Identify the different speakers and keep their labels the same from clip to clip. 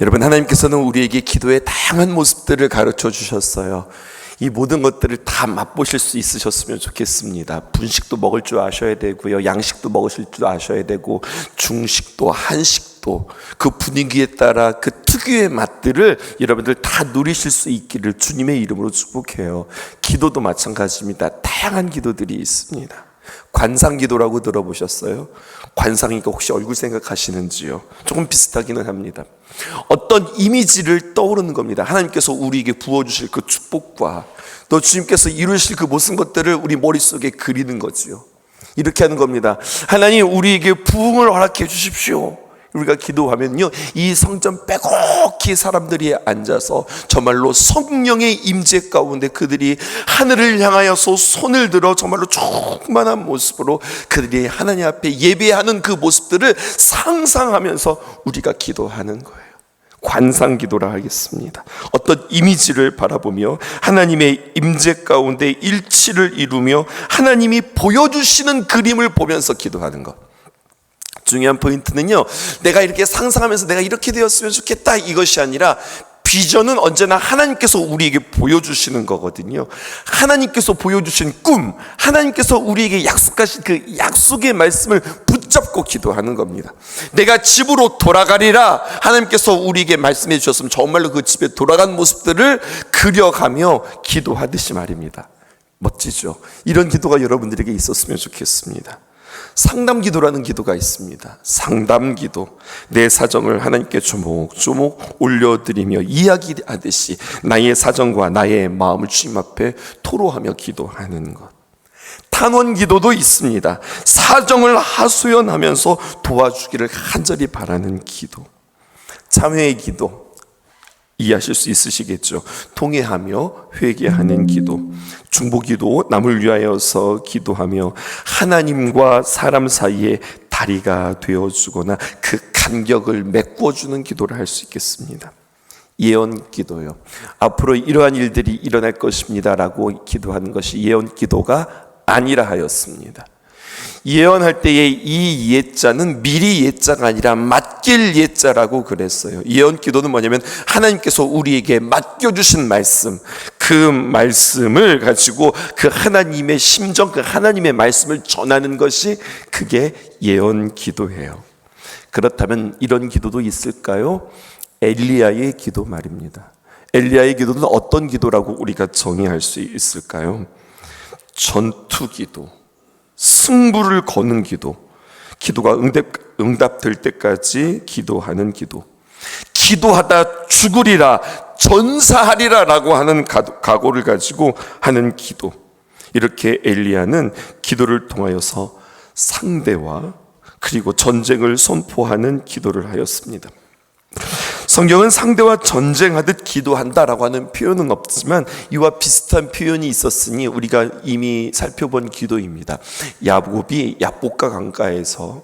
Speaker 1: 여러분, 하나님께서는 우리에게 기도의 다양한 모습들을 가르쳐 주셨어요. 이 모든 것들을 다 맛보실 수 있으셨으면 좋겠습니다. 분식도 먹을 줄 아셔야 되고요, 양식도 먹으실 줄 아셔야 되고, 중식도 한식도 그 분위기에 따라 그 특유의 맛들을 여러분들 다 누리실 수 있기를 주님의 이름으로 축복해요. 기도도 마찬가지입니다. 다양한 기도들이 있습니다. 관상기도라고 들어보셨어요? 관상이니까 혹시 얼굴 생각하시는지요? 조금 비슷하기는 합니다. 어떤 이미지를 떠오르는 겁니다. 하나님께서 우리에게 부어주실 그 축복과 또 주님께서 이루실 그 모든 것들을 우리 머릿속에 그리는 거지요. 이렇게 하는 겁니다. 하나님, 우리에게 부흥을 허락해 주십시오. 우리가 기도하면요, 이 성전 빼곡히 사람들이 앉아서 정말로 성령의 임재 가운데 그들이 하늘을 향하여서 손을 들어 정말로 충만한 모습으로 그들이 하나님 앞에 예배하는 그 모습들을 상상하면서 우리가 기도하는 거예요. 관상기도라 하겠습니다. 어떤 이미지를 바라보며 하나님의 임재 가운데 일치를 이루며 하나님이 보여주시는 그림을 보면서 기도하는 것. 중요한 포인트는요, 내가 이렇게 상상하면서 내가 이렇게 되었으면 좋겠다, 이것이 아니라 비전은 언제나 하나님께서 우리에게 보여주시는 거거든요. 하나님께서 보여주신 꿈, 하나님께서 우리에게 약속하신 그 약속의 말씀을 붙잡고 기도하는 겁니다. 내가 집으로 돌아가리라 하나님께서 우리에게 말씀해 주셨으면 정말로 그 집에 돌아간 모습들을 그려가며 기도하듯이 말입니다. 멋지죠? 이런 기도가 여러분들에게 있었으면 좋겠습니다. 상담기도라는 기도가 있습니다. 상담기도, 내 사정을 하나님께 조목조목 올려드리며 이야기하듯이 나의 사정과 나의 마음을 주님 앞에 토로하며 기도하는 것. 탄원기도도 있습니다. 사정을 하소연하면서 도와주기를 간절히 바라는 기도. 참회의 기도, 이해하실 수 있으시겠죠? 통회하며 회개하는 기도. 중보기도, 남을 위하여서 기도하며 하나님과 사람 사이에 다리가 되어주거나 그 간격을 메꿔주는 기도를 할 수 있겠습니다. 예언기도요, 앞으로 이러한 일들이 일어날 것입니다 라고 기도하는 것이 예언기도가 아니라 하였습니다. 예언할 때의 이 예자는 미리 예자가 아니라 맡길 예자라고 그랬어요. 예언 기도는 뭐냐면 하나님께서 우리에게 맡겨주신 말씀, 그 말씀을 가지고 그 하나님의 심정, 그 하나님의 말씀을 전하는 것이 그게 예언 기도예요. 그렇다면 이런 기도도 있을까요? 엘리야의 기도 말입니다. 엘리야의 기도는 어떤 기도라고 우리가 정의할 수 있을까요? 전투 기도, 승부를 거는 기도, 기도가 응답될 때까지 기도하는 기도, 기도하다 죽으리라, 전사하리라 라고 하는 각오를 가지고 하는 기도. 이렇게 엘리야는 기도를 통하여서 상대와 그리고 전쟁을 선포하는 기도를 하였습니다. 성경은 상대와 전쟁하듯 기도한다라고 하는 표현은 없지만 이와 비슷한 표현이 있었으니 우리가 이미 살펴본 기도입니다. 야곱이 야복강 강가에서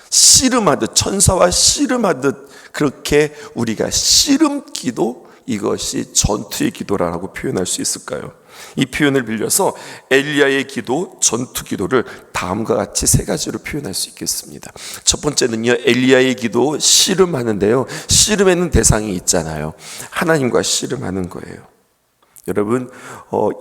Speaker 1: 씨름하듯, 천사와 씨름하듯, 그렇게 우리가 씨름 기도, 이것이 전투의 기도라고 표현할 수 있을까요? 이 표현을 빌려서 엘리야의 기도, 전투 기도를 다음과 같이 세 가지로 표현할 수 있겠습니다. 첫 번째는요, 엘리야의 기도, 씨름하는데요, 씨름에는 대상이 있잖아요. 하나님과 씨름하는 거예요. 여러분,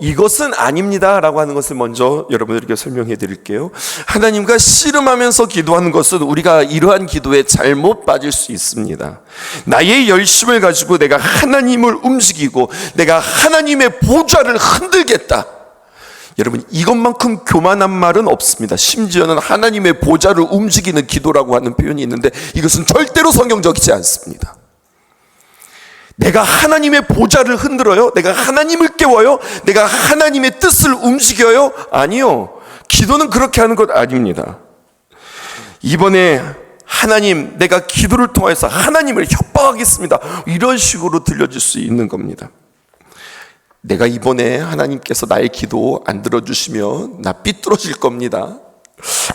Speaker 1: 이것은 아닙니다 라고 하는 것을 먼저 여러분들에게 설명해 드릴게요. 하나님과 씨름하면서 기도하는 것은 우리가 이러한 기도에 잘못 빠질 수 있습니다. 나의 열심을 가지고 내가 하나님을 움직이고 내가 하나님의 보좌를 흔들겠다, 여러분, 이것만큼 교만한 말은 없습니다. 심지어는 하나님의 보좌를 움직이는 기도라고 하는 표현이 있는데 이것은 절대로 성경적이지 않습니다. 내가 하나님의 보좌를 흔들어요? 내가 하나님을 깨워요? 내가 하나님의 뜻을 움직여요? 아니요. 기도는 그렇게 하는 것 아닙니다. 이번에 하나님, 내가 기도를 통해서 하나님을 협박하겠습니다, 이런 식으로 들려질 수 있는 겁니다. 내가 이번에 하나님께서 나의 기도 안 들어주시면 나 삐뚤어질 겁니다.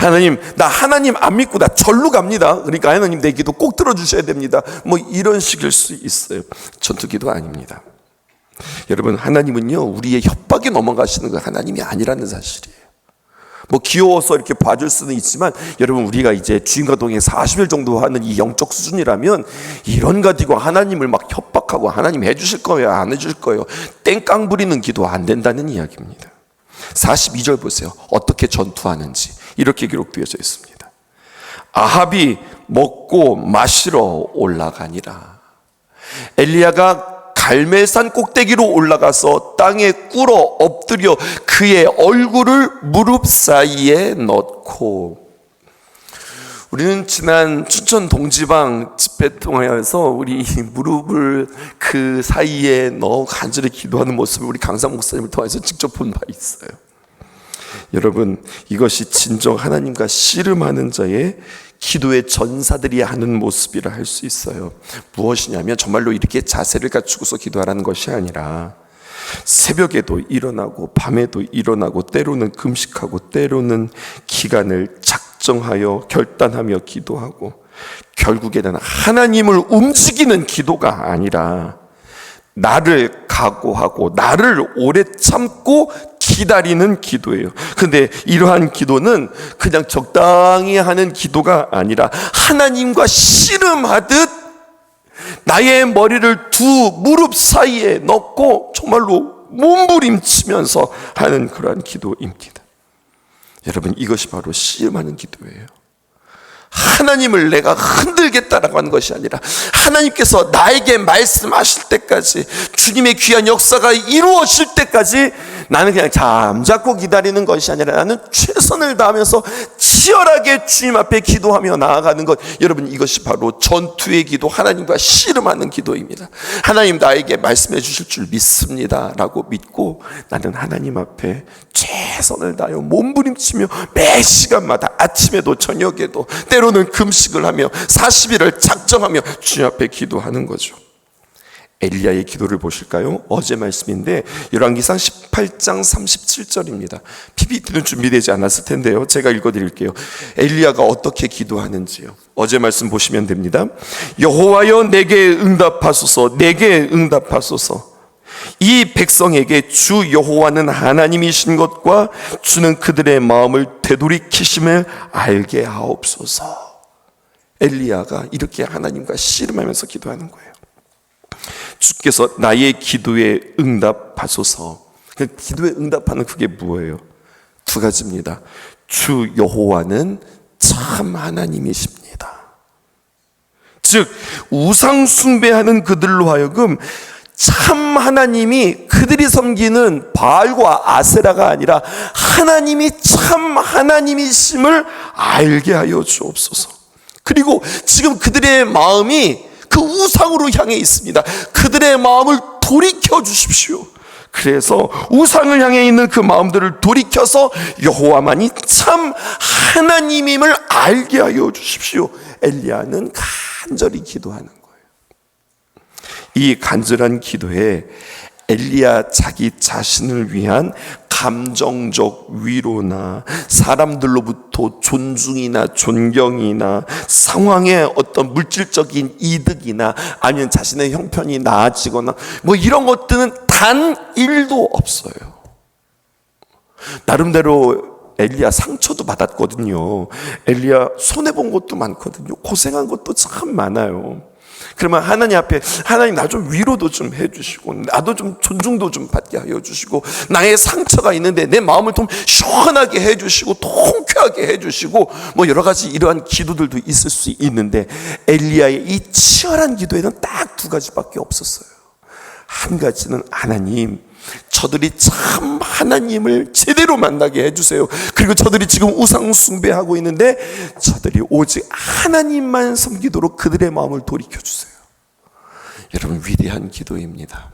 Speaker 1: 하나님, 나 하나님 안 믿고 나 절로 갑니다. 그러니까 하나님 내 기도 꼭 들어주셔야 됩니다. 뭐 이런 식일 수 있어요. 전투기도 아닙니다. 여러분, 하나님은요, 우리의 협박에 넘어가시는 건 하나님이 아니라는 사실이에요. 뭐 귀여워서 이렇게 봐줄 수는 있지만, 여러분 우리가 이제 주인과 동행 40일 정도 하는 이 영적 수준이라면 이런 가지고 하나님을 막 협박하고 하나님 해주실 거예요 안 해줄 거예요 땡깡 부리는 기도 안 된다는 이야기입니다. 42절 보세요. 어떻게 전투하는지 이렇게 기록되어져 있습니다. 아합이 먹고 마시러 올라가니라. 엘리야가 갈멜산 꼭대기로 올라가서 땅에 꿇어 엎드려 그의 얼굴을 무릎 사이에 넣고. 우리는 지난 춘천 동지방 집회 통해서 우리 무릎을 그 사이에 넣어 간절히 기도하는 모습을 우리 강상 목사님을 통해서 직접 본 바 있어요. 여러분, 이것이 진정 하나님과 씨름하는 자의 기도의 전사들이 하는 모습이라 할 수 있어요. 무엇이냐면 정말로 이렇게 자세를 갖추고서 기도하라는 것이 아니라 새벽에도 일어나고 밤에도 일어나고 때로는 금식하고 때로는 기간을 작정하여 결단하며 기도하고, 결국에는 하나님을 움직이는 기도가 아니라 나를 각오하고 나를 오래 참고 기다리는 기도예요. 근데 이러한 기도는 그냥 적당히 하는 기도가 아니라 하나님과 씨름하듯 나의 머리를 두 무릎 사이에 넣고 정말로 몸부림치면서 하는 그러한 기도입니다. 여러분, 이것이 바로 씨름하는 기도예요. 하나님을 내가 흔들겠다라고 하는 것이 아니라 하나님께서 나에게 말씀하실 때까지, 주님의 귀한 역사가 이루어질 때까지 나는 그냥 잠자코 기다리는 것이 아니라 나는 최선을 다하면서 치열하게 주님 앞에 기도하며 나아가는 것. 여러분, 이것이 바로 전투의 기도, 하나님과 씨름하는 기도입니다. 하나님 나에게 말씀해 주실 줄 믿습니다 라고 믿고 나는 하나님 앞에 최선을 다하여 몸부림치며 매 시간마다 아침에도 저녁에도 때로는 금식을 하며 40일을 작정하며 주님 앞에 기도하는 거죠. 엘리야의 기도를 보실까요? 어제 말씀인데 열왕기상 18장 37절입니다. PPT는 준비되지 않았을 텐데요, 제가 읽어드릴게요. 엘리야가 어떻게 기도하는지요. 어제 말씀 보시면 됩니다. 여호와여 내게 응답하소서, 내게 응답하소서. 이 백성에게 주 여호와는 하나님이신 것과 주는 그들의 마음을 되돌이키심을 알게 하옵소서. 엘리야가 이렇게 하나님과 씨름하면서 기도하는 거예요. 주께서 나의 기도에 응답하소서. 기도에 응답하는 그게 뭐예요? 두 가지입니다. 주 여호와는 참 하나님이십니다. 즉 우상 숭배하는 그들로 하여금 참 하나님이, 그들이 섬기는 바알과 아세라가 아니라 하나님이 참 하나님이심을 알게 하여 주옵소서. 그리고 지금 그들의 마음이 그 우상으로 향해 있습니다. 그들의 마음을 돌이켜 주십시오. 그래서 우상을 향해 있는 그 마음들을 돌이켜서 여호와만이 참 하나님임을 알게 하여 주십시오. 엘리야는 간절히 기도하는 거예요. 이 간절한 기도에 엘리야 자기 자신을 위한 감정적 위로나 사람들로부터 존중이나 존경이나 상황의 어떤 물질적인 이득이나 아니면 자신의 형편이 나아지거나 뭐 이런 것들은 단 1도 없어요. 나름대로 엘리야 상처도 받았거든요. 엘리야 손해본 것도 많거든요. 고생한 것도 참 많아요. 그러면 하나님 앞에, 하나님 나 좀 위로도 좀 해주시고 나도 좀 존중도 좀 받게 하여 주시고, 나의 상처가 있는데 내 마음을 좀 시원하게 해주시고 통쾌하게 해주시고, 뭐 여러 가지 이러한 기도들도 있을 수 있는데 엘리야의 이 치열한 기도에는 딱 두 가지밖에 없었어요. 한 가지는 하나님, 저들이 참 하나님을 제대로 만나게 해주세요. 그리고 저들이 지금 우상 숭배하고 있는데 저들이 오직 하나님만 섬기도록 그들의 마음을 돌이켜주세요. 여러분, 위대한 기도입니다.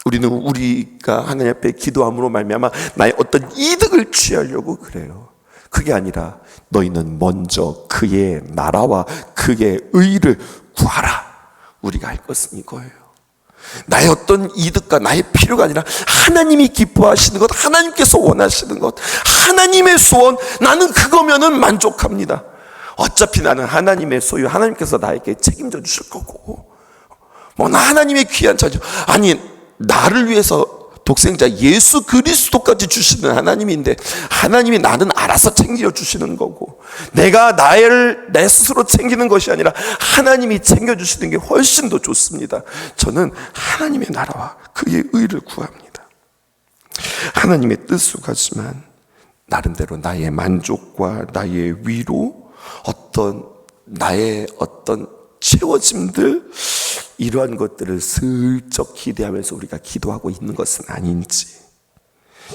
Speaker 1: 우리는 우리가 하나님 앞에 기도함으로 말미암아 나의 어떤 이득을 취하려고 그래요. 그게 아니라 너희는 먼저 그의 나라와 그의 의를 구하라. 우리가 할 것은 이거예요. 나의 어떤 이득과 나의 필요가 아니라 하나님이 기뻐하시는 것, 하나님께서 원하시는 것, 하나님의 소원, 나는 그거면은 만족합니다. 어차피 나는 하나님의 소유, 하나님께서 나에게 책임져 주실 거고, 뭐 나 하나님의 귀한 자녀, 아니 나를 위해서 독생자 예수 그리스도까지 주시는 하나님인데, 하나님이 나는 알아서 챙겨주시는 거고, 내가 내 스스로 챙기는 것이 아니라 하나님이 챙겨주시는 게 훨씬 더 좋습니다. 저는 하나님의 나라와 그의 의를 구합니다. 하나님의 뜻을 가지만 나름대로 나의 만족과 나의 위로, 나의 어떤 채워짐들, 이러한 것들을 슬쩍 기대하면서 우리가 기도하고 있는 것은 아닌지,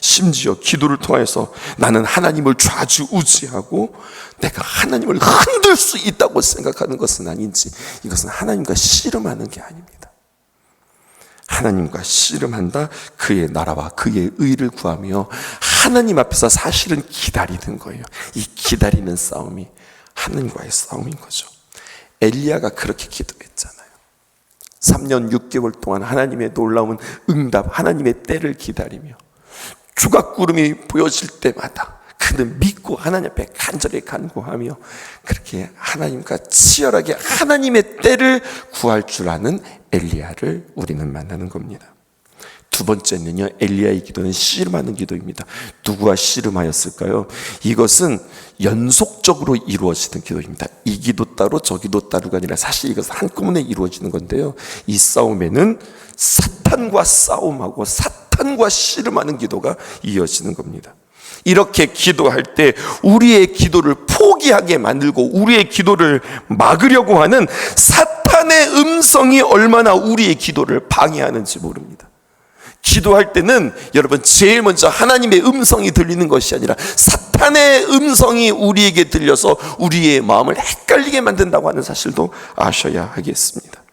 Speaker 1: 심지어 기도를 통해서 나는 하나님을 좌지우지하고 내가 하나님을 흔들 수 있다고 생각하는 것은 아닌지, 이것은 하나님과 씨름하는 게 아닙니다. 하나님과 씨름한다. 그의 나라와 그의 의를 구하며 하나님 앞에서 사실은 기다리는 거예요. 이 기다리는 싸움이 하나님과의 싸움인 거죠. 엘리야가 그렇게 기도했잖아요. 3년 6개월 동안 하나님의 놀라운 응답, 하나님의 때를 기다리며 조각구름이 보여질 때마다 그는 믿고 하나님 앞에 간절히 간구하며 그렇게 하나님과 치열하게 하나님의 때를 구할 줄 아는 엘리야를 우리는 만나는 겁니다. 두 번째는요, 엘리야의 기도는 씨름하는 기도입니다. 누구와 씨름하였을까요? 이것은 연속적으로 이루어지는 기도입니다. 이 기도 따로 저 기도 따로가 아니라 사실 이것은 한꺼번에 이루어지는 건데요, 이 싸움에는 사탄과 싸움하고 사탄과 씨름하는 기도가 이어지는 겁니다. 이렇게 기도할 때 우리의 기도를 포기하게 만들고 우리의 기도를 막으려고 하는 사탄의 음성이 얼마나 우리의 기도를 방해하는지 모릅니다. 기도할 때는 여러분, 제일 먼저 하나님의 음성이 들리는 것이 아니라 사탄의 음성이 우리에게 들려서 우리의 마음을 헷갈리게 만든다고 하는 사실도 아셔야 하겠습니다.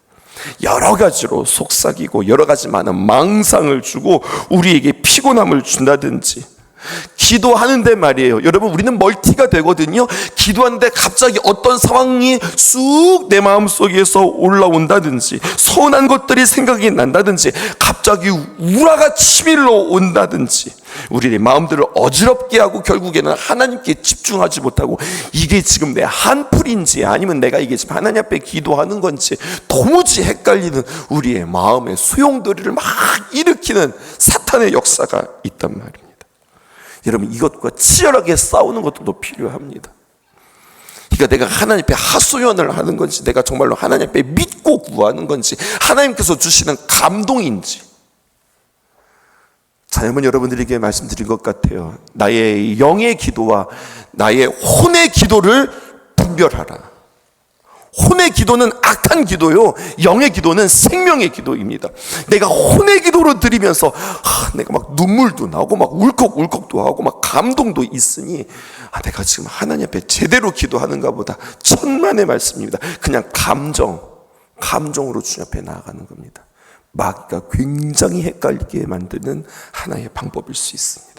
Speaker 1: 여러 가지로 속삭이고 여러 가지 많은 망상을 주고 우리에게 피곤함을 준다든지, 기도하는데 말이에요, 여러분, 우리는 멀티가 되거든요. 기도하는데 갑자기 어떤 상황이 쑥 내 마음속에서 올라온다든지, 서운한 것들이 생각이 난다든지, 갑자기 우라가 치밀러 온다든지, 우리의 마음들을 어지럽게 하고 결국에는 하나님께 집중하지 못하고 이게 지금 내 한풀인지 아니면 내가 이게 지금 하나님 앞에 기도하는 건지 도무지 헷갈리는 우리의 마음의 소용돌이를 막 일으키는 사탄의 역사가 있단 말입니다. 여러분, 이것과 치열하게 싸우는 것도 필요합니다. 그러니까 내가 하나님 앞에 하소연을 하는 건지, 내가 정말로 하나님 앞에 믿고 구하는 건지, 하나님께서 주시는 감동인지. 자녀분, 여러분들에게 말씀드린 것 같아요. 나의 영의 기도와 나의 혼의 기도를 분별하라. 혼의 기도는 악한 기도요, 영의 기도는 생명의 기도입니다. 내가 혼의 기도로 드리면서 내가 막 눈물도 나오고 막 울컥울컥도 하고 막 감동도 있으니 내가 지금 하나님 앞에 제대로 기도하는가 보다. 천만의 말씀입니다. 그냥 감정으로 주님 앞에 나아가는 겁니다. 마귀가 굉장히 헷갈리게 만드는 하나의 방법일 수 있습니다.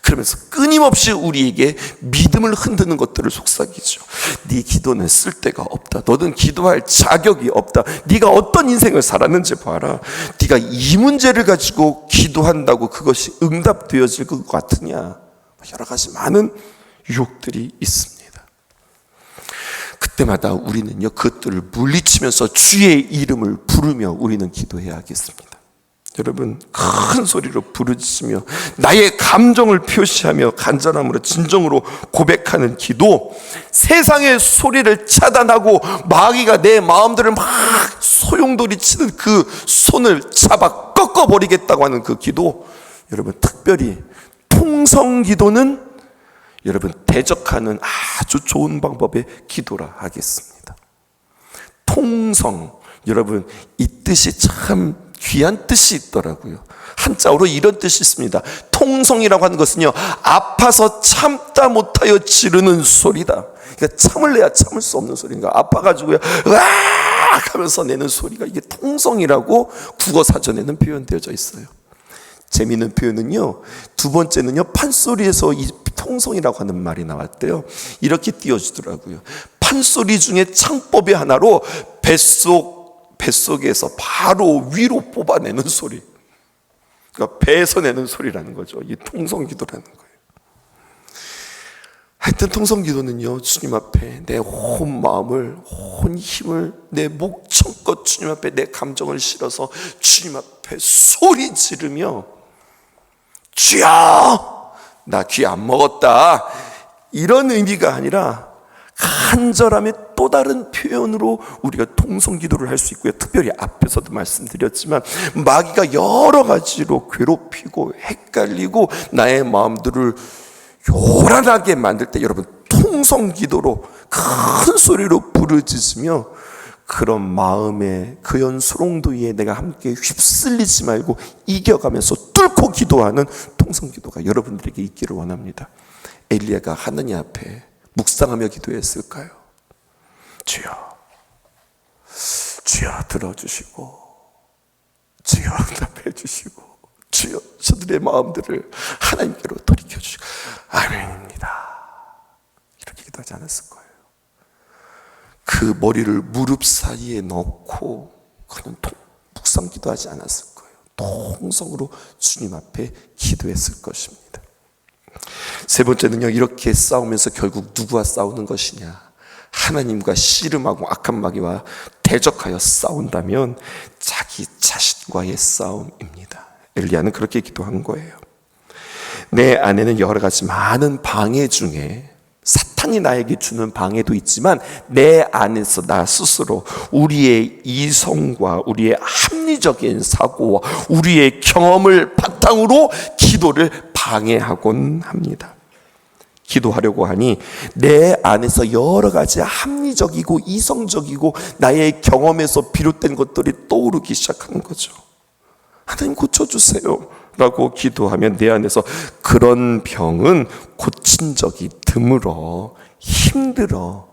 Speaker 1: 그러면서 끊임없이 우리에게 믿음을 흔드는 것들을 속삭이죠. 네 기도는 쓸데가 없다. 너는 기도할 자격이 없다. 네가 어떤 인생을 살았는지 봐라. 네가 이 문제를 가지고 기도한다고 그것이 응답되어질 것 같으냐. 여러 가지 많은 유혹들이 있습니다. 그때마다 우리는요, 그것들을 물리치면서 주의 이름을 부르며 우리는 기도해야 하겠습니다. 여러분, 큰 소리로 부르짖으며 나의 감정을 표시하며 간절함으로 진정으로 고백하는 기도, 세상의 소리를 차단하고 마귀가 내 마음들을 막 소용돌이 치는 그 손을 잡아 꺾어버리겠다고 하는 그 기도, 여러분, 특별히 통성 기도는 여러분 대적하는 아주 좋은 방법의 기도라 하겠습니다. 통성, 여러분, 이 뜻이 참 귀한 뜻이 있더라고요. 한자어로 이런 뜻이 있습니다. 통성이라고 하는 것은요, 아파서 참다 못하여 지르는 소리다. 그러니까 참을래야 참을 수 없는 소리인가. 아파가지고요, 으악 하면서 내는 소리가, 이게 통성이라고 국어사전에는 표현되어져 있어요. 재미있는 표현은요, 두 번째는요, 판소리에서 이 통성이라고 하는 말이 나왔대요. 이렇게 띄워주더라고요. 판소리 중에 창법의 하나로 뱃속에서 바로 위로 뽑아내는 소리, 그러니까 배에서 내는 소리라는 거죠. 이 통성기도라는 거예요. 하여튼 통성기도는요, 주님 앞에 내 온 마음을, 온 힘을, 내 목청껏 주님 앞에 내 감정을 실어서 주님 앞에 소리 지르며 주여 나 귀 안 먹었다, 이런 의미가 아니라 간절함의 또 다른 표현으로 우리가 통성기도를 할 수 있고요. 특별히 앞에서도 말씀드렸지만 마귀가 여러 가지로 괴롭히고 헷갈리고 나의 마음들을 요란하게 만들 때 여러분 통성기도로 큰 소리로 부르짖으며 그런 마음의 그연 수롱도 위에 내가 함께 휩쓸리지 말고 이겨가면서 뚫고 기도하는 통성기도가 여러분들에게 있기를 원합니다. 엘리야가 하나님 앞에 묵상하며 기도했을까요? 주여, 주여 들어주시고, 주여 응답해 주시고, 주여 저들의 마음들을 하나님께로 돌이켜주시고, 아멘입니다. 이렇게 기도하지 않았을 거예요. 그 머리를 무릎 사이에 넣고 그는 묵상 기도하지 않았을 거예요. 통성으로 주님 앞에 기도했을 것입니다. 세 번째는요, 이렇게 싸우면서 결국 누구와 싸우는 것이냐? 하나님과 씨름하고 악한 마귀와 대적하여 싸운다면 자기 자신과의 싸움입니다. 엘리야는 그렇게 기도한 거예요. 내 안에는 여러 가지 많은 방해 중에 사탄이 나에게 주는 방해도 있지만 내 안에서 나 스스로 우리의 이성과 우리의 합리적인 사고와 우리의 경험을 바탕으로 기도를 방해하곤 합니다. 기도하려고 하니 내 안에서 여러 가지 합리적이고 이성적이고 나의 경험에서 비롯된 것들이 떠오르기 시작하는 거죠. 하나님 고쳐주세요 라고 기도하면 내 안에서 그런 병은 고친 적이 드물어, 힘들어,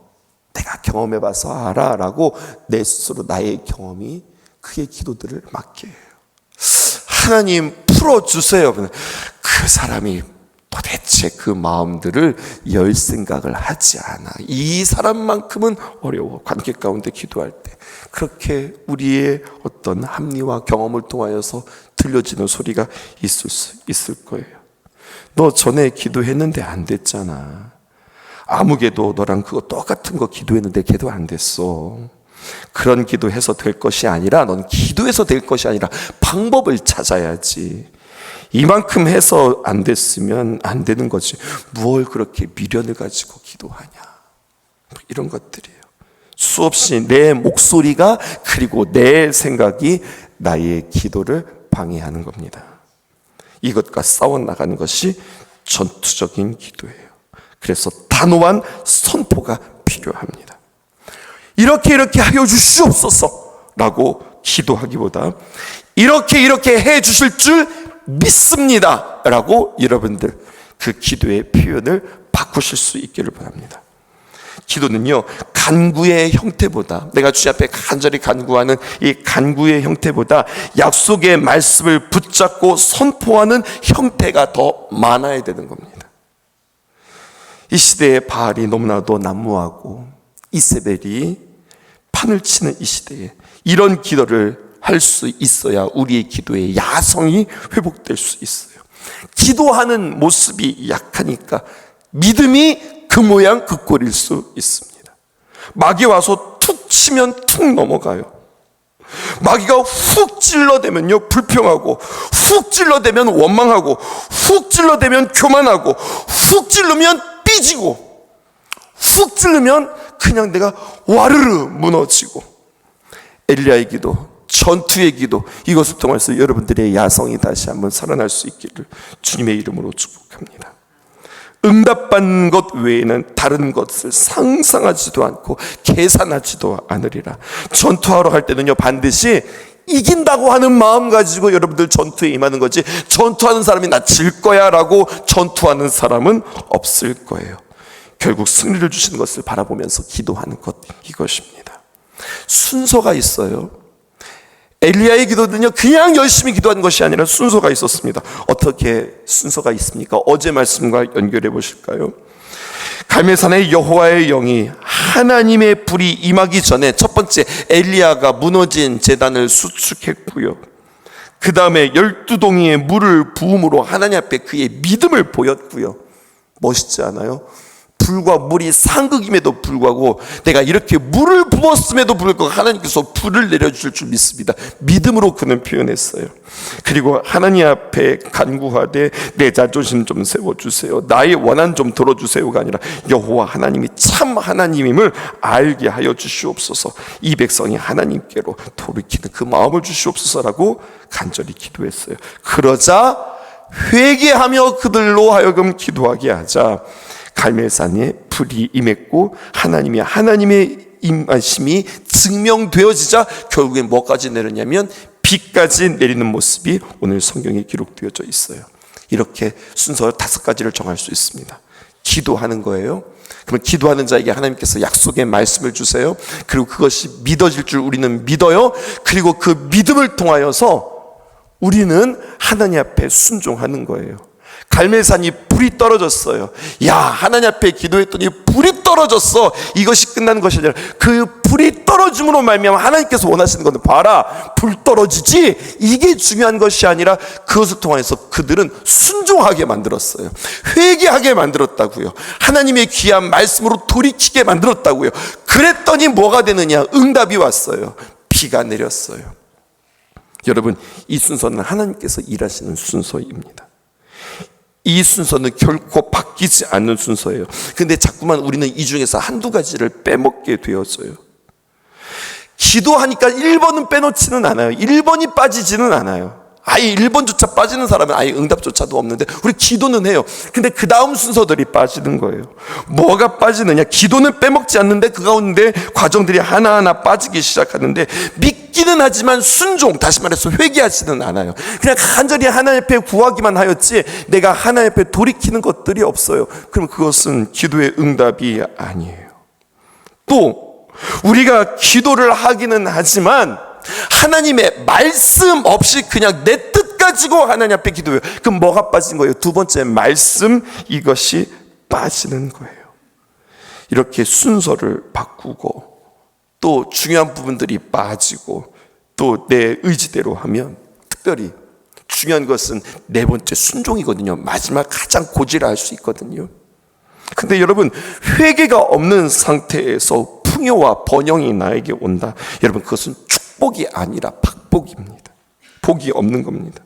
Speaker 1: 내가 경험해봐서 알아 라고 내 스스로 나의 경험이 그의 기도들을 맡게 해요. 하나님 풀어주세요. 그 사람이 도대체 그 마음들을 열 생각을 하지 않아. 이 사람만큼은 어려워. 관계 가운데 기도할 때 그렇게 우리의 어떤 합리와 경험을 통하여서 들려지는 소리가 있을 거예요. 너 전에 기도했는데 안 됐잖아. 아무개도 너랑 그거 똑같은 거 기도했는데 걔도 안 됐어. 그런 기도해서 될 것이 아니라, 넌 기도해서 될 것이 아니라 방법을 찾아야지. 이만큼 해서 안 됐으면 안 되는 거지. 뭘 그렇게 미련을 가지고 기도하냐. 이런 것들이에요. 수없이 내 목소리가 그리고 내 생각이 나의 기도를 방해하는 겁니다. 이것과 싸워나가는 것이 전투적인 기도예요. 그래서 단호한 선포가 필요합니다. 이렇게 하여 주시옵소서 라고 기도하기보다 이렇게 해 주실 줄 믿습니다 라고 여러분들 그 기도의 표현을 바꾸실 수 있기를 바랍니다. 기도는요, 간구의 형태보다, 내가 주님 앞에 간절히 간구하는 이 간구의 형태보다 약속의 말씀을 붙잡고 선포하는 형태가 더 많아야 되는 겁니다. 이 시대의 바알이 너무나도 난무하고 이세벨이 판을 치는 이 시대에 이런 기도를 할 수 있어야 우리의 기도의 야성이 회복될 수 있어요. 기도하는 모습이 약하니까 믿음이 그 모양 그 꼴일 수 있습니다. 마귀 와서 툭 치면 툭 넘어가요. 마귀가 훅 찔러대면요 불평하고, 훅 찔러대면 원망하고, 훅 찔러대면 교만하고, 훅 찔르면 삐지고, 훅 찔르면 그냥 내가 와르르 무너지고. 엘리야의 기도, 전투의 기도, 이것을 통해서 여러분들의 야성이 다시 한번 살아날 수 있기를 주님의 이름으로 축복합니다. 응답받는 것 외에는 다른 것을 상상하지도 않고 계산하지도 않으리라. 전투하러 갈 때는요, 반드시 이긴다고 하는 마음 가지고 여러분들 전투에 임하는 거지, 전투하는 사람이 나 질 거야 라고 전투하는 사람은 없을 거예요. 결국 승리를 주시는 것을 바라보면서 기도하는 것, 이것입니다. 순서가 있어요. 엘리야의 기도는요, 그냥 열심히 기도한 것이 아니라 순서가 있었습니다. 어떻게 순서가 있습니까? 어제 말씀과 연결해 보실까요? 갈멜산의 여호와의 영이 하나님의 불이 임하기 전에 첫 번째 엘리야가 무너진 제단을 수축했고요, 그 다음에 12동이의 물을 부음으로 하나님 앞에 그의 믿음을 보였고요. 멋있지 않아요? 불과 물이 상극임에도 불구하고 내가 이렇게 물을 부었음에도 불구하고 하나님께서 불을 내려주실 줄 믿습니다. 믿음으로 그는 표현했어요. 그리고 하나님 앞에 간구하되 내 자존심 좀 세워주세요, 나의 원한 좀 들어주세요가 아니라 여호와 하나님이 참 하나님임을 알게 하여 주시옵소서, 이 백성이 하나님께로 돌이키는 그 마음을 주시옵소서라고 간절히 기도했어요. 그러자 회개하며 그들로 하여금 기도하게 하자 갈멜산에 불이 임했고 하나님의 임하심이 증명되어지자 결국엔 뭐까지 내렸냐면 비까지 내리는 모습이 오늘 성경에 기록되어져 있어요. 이렇게 순서 5가지를 정할 수 있습니다. 기도하는 거예요. 그러면 기도하는 자에게 하나님께서 약속의 말씀을 주세요. 그리고 그것이 믿어질 줄 우리는 믿어요. 그리고 그 믿음을 통하여서 우리는 하나님 앞에 순종하는 거예요. 갈멜산이 불이 떨어졌어요. 야, 하나님 앞에 기도했더니 불이 떨어졌어. 이것이 끝나는 것이 아니라 그 불이 떨어짐으로 말미암아 하나님께서 원하시는 것은 봐라, 불 떨어지지? 이게 중요한 것이 아니라 그것을 통해서 그들은 순종하게 만들었어요. 회개하게 만들었다고요. 하나님의 귀한 말씀으로 돌이키게 만들었다고요. 그랬더니 뭐가 되느냐? 응답이 왔어요. 비가 내렸어요. 여러분, 이 순서는 하나님께서 일하시는 순서입니다. 이 순서는 결코 바뀌지 않는 순서예요. 근데 자꾸만 우리는 이 중에서 한두 가지를 빼먹게 되었어요. 기도하니까 1번은 빼놓지는 않아요. 1번이 빠지지는 않아요. 아예 1번조차 빠지는 사람은 아예 응답조차도 없는데 우리 기도는 해요. 근데 그 다음 순서들이 빠지는 거예요. 뭐가 빠지느냐? 기도는 빼먹지 않는데 그 가운데 과정들이 하나하나 빠지기 시작하는데 믿기는 하지만 순종, 다시 말해서 회개하지는 않아요. 그냥 간절히 하나님 앞에 구하기만 하였지 내가 하나님 앞에 돌이키는 것들이 없어요. 그럼 그것은 기도의 응답이 아니에요. 또 우리가 기도를 하기는 하지만 하나님의 말씀 없이 그냥 내 뜻 가지고 하나님 앞에 기도해요. 그럼 뭐가 빠진 거예요? 2번째 말씀, 이것이 빠지는 거예요. 이렇게 순서를 바꾸고 또 중요한 부분들이 빠지고 또 내 의지대로 하면, 특별히 중요한 것은 4번째 순종이거든요. 마지막 가장 고지를 수 있거든요. 근데 여러분, 회개가 없는 상태에서 풍요와 번영이 나에게 온다. 여러분, 그것은 축복이 아니라 박복입니다. 복이 없는 겁니다.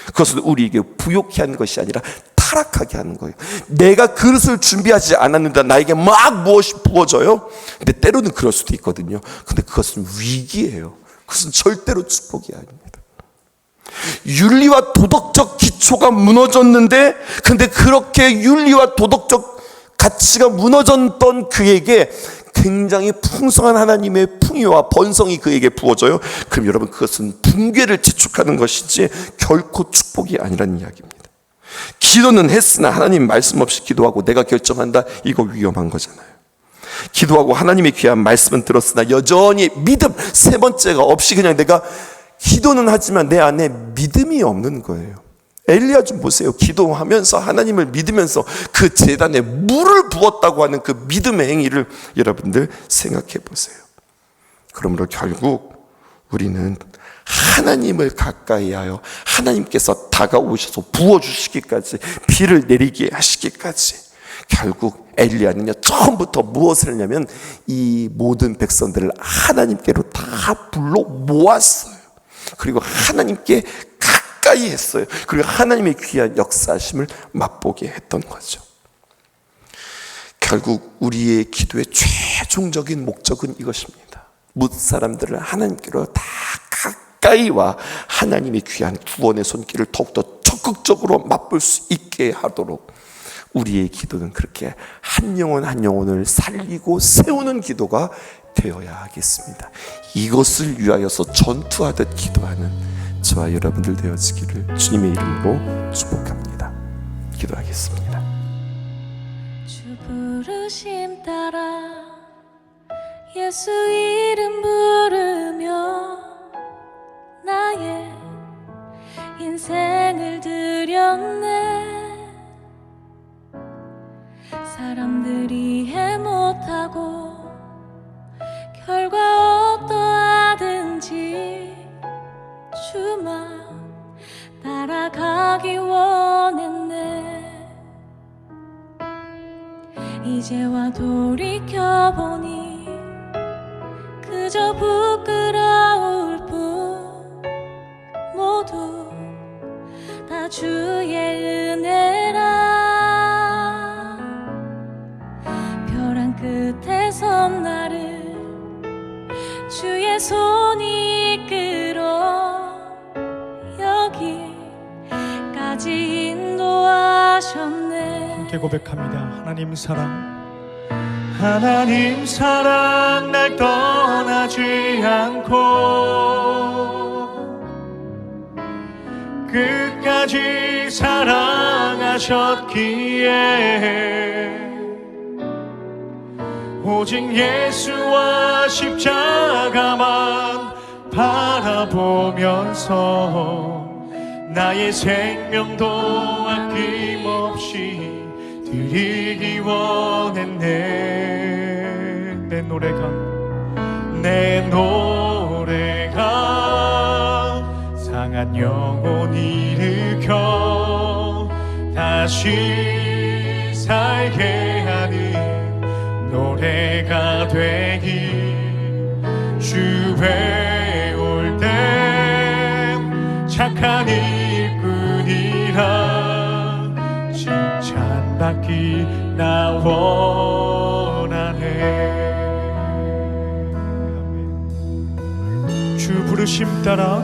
Speaker 1: 그것은 우리에게 부욕해 하는 것이 아니라 타락하게 하는 거예요. 내가 그릇을 준비하지 않았는데 나에게 막 무엇이 부어져요. 근데 때로는 그럴 수도 있거든요. 근데 그것은 위기예요. 그것은 절대로 축복이 아닙니다. 윤리와 도덕적 기초가 무너졌는데, 근데 그렇게 윤리와 도덕적 가치가 무너졌던 그에게 굉장히 풍성한 하나님의 풍요와 번성이 그에게 부어져요. 그럼 여러분, 그것은 붕괴를 지축하는 것이지 결코 축복이 아니라는 이야기입니다. 기도는 했으나 하나님 말씀 없이 기도하고 내가 결정한다, 이거 위험한 거잖아요. 기도하고 하나님의 귀한 말씀은 들었으나 여전히 믿음, 3번째가 없이 그냥 내가 기도는 하지만 내 안에 믿음이 없는 거예요. 엘리야 좀 보세요. 기도하면서 하나님을 믿으면서 그 제단에 물을 부었다고 하는 그 믿음의 행위를 여러분들 생각해 보세요. 그러므로 결국 우리는 하나님을 가까이 하여 하나님께서 다가오셔서 부어주시기까지, 비를 내리게 하시기까지, 결국 엘리야는요, 처음부터 무엇을 했냐면 이 모든 백성들을 하나님께로 다 불러 모았어요. 그리고 하나님께 가까이 했어요. 그리고 하나님의 귀한 역사하심을 맛보게 했던 거죠. 결국 우리의 기도의 최종적인 목적은 이것입니다. 뭇 사람들을 하나님께로 다 가까이 와 하나님의 귀한 구원의 손길을 더욱더 적극적으로 맛볼 수 있게 하도록 우리의 기도는 그렇게 한 영혼 한 영혼을 살리고 세우는 기도가 되어야 하겠습니다. 이것을 위하여서 전투하듯 기도하는 저와 여러분들 되어지기를 주님의 이름으로 축복합니다. 기도하겠습니다.
Speaker 2: 주 부르심 따라 예수 이름 부르며 나의 인생을 드렸네. 사람들이 이해 못하고 결과 어떠하든지 주만 따라가기 원했네. 이제와 돌이켜보니 그저 부끄러울 뿐 모두 다 주의 은혜라. 벼랑 끝에 선 나를 주의 손이 이끌어 여기까지 인도하셨네.
Speaker 3: 함께 고백합니다. 하나님 사랑, 하나님 사랑 날 떠나지 않고 끝까지 사랑하셨기에 오직 예수와 십자가만 바라보면서 나의 생명도 아낌없이 드리기 원했네. 내 노래가 상한 영혼 일으켜 다시 살게 하는 노래가 되기. 주에 올 땐 착한 일꾼이라 칭찬받기 나 원하네. 주 부르심 따라,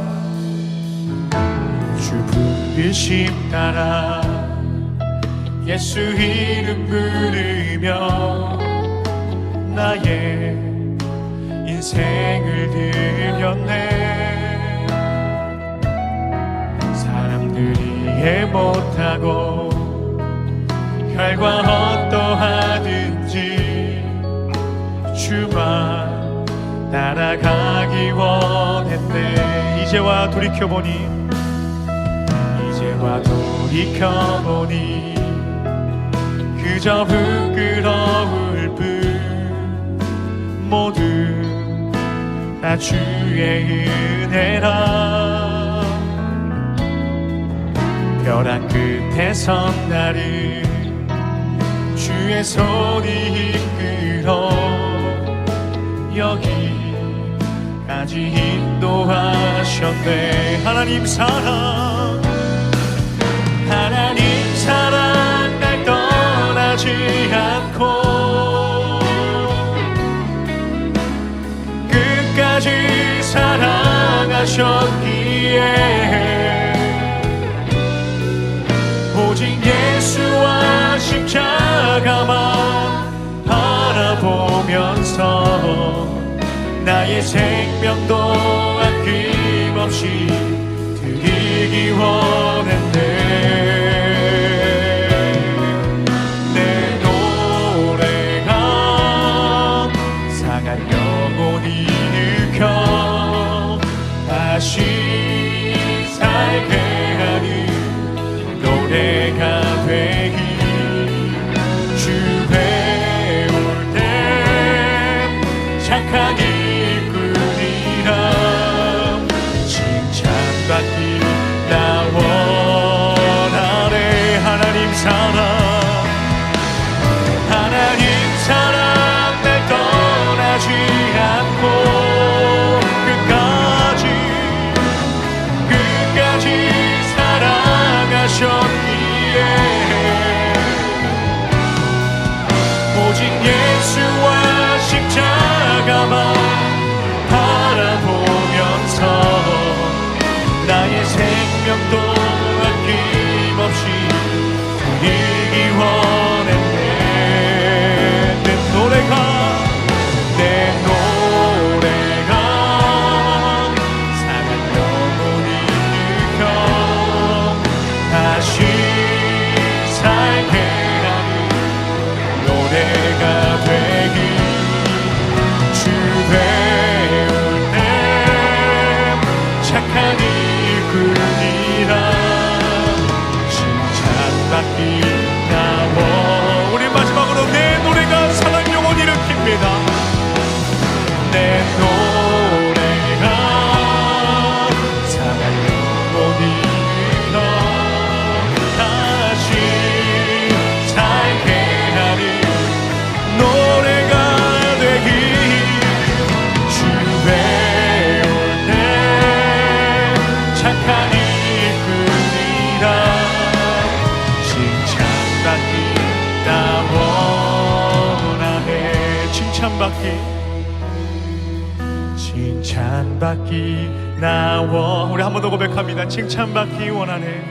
Speaker 3: 주 부르심 따라 예수 이름 부르며 나의 인생을 드렸네. 사람들이 이해 못하고 결과 어떠하든지 주만 따라가기 원했네. 이제와 돌이켜보니 그저 부끄러울 뿐 모두 다 주의 은혜라. 벼랑 끝에 선 나를 주의 손이 이끌어 여기까지 인도하셨네. 하나님 사랑, 하나님 사랑 날 떠나지 않고 끝까지 사랑하셨기에 오직 예수와 십자가만 바라보면서 나의 생명도 아낌없이 드리기 원했네. 내 노래가 상한 영혼이 일으켜 다시 살게 하는 노래가 되기. 주에 올 때 착한 일꾼이라 칭찬받기 나 원하네. 하나님 사랑, 하나님 사랑 날 떠나지 않고 끝까지 사랑하셨기에 오직 예수와 십자가만 바라보면서 나의 생명도 아낌없이 드리기 원했네. 내 노래가 상한 영혼이 일으켜 다시 살게 하는 노래가 되기. 주에 올 때 착한 일꾼이라 칭찬받기 나워. 우리 마지막으로 내 노래가 사랑 영혼 일으킵니다. 내 노래가 사랑 영혼 일으켜 다시 살게 하는 칭찬받기 나와. 우리 한 번 더 고백합니다. 칭찬받기 원하네.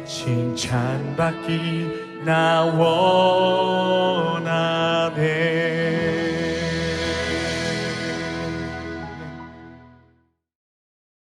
Speaker 3: 칭찬받기 나와.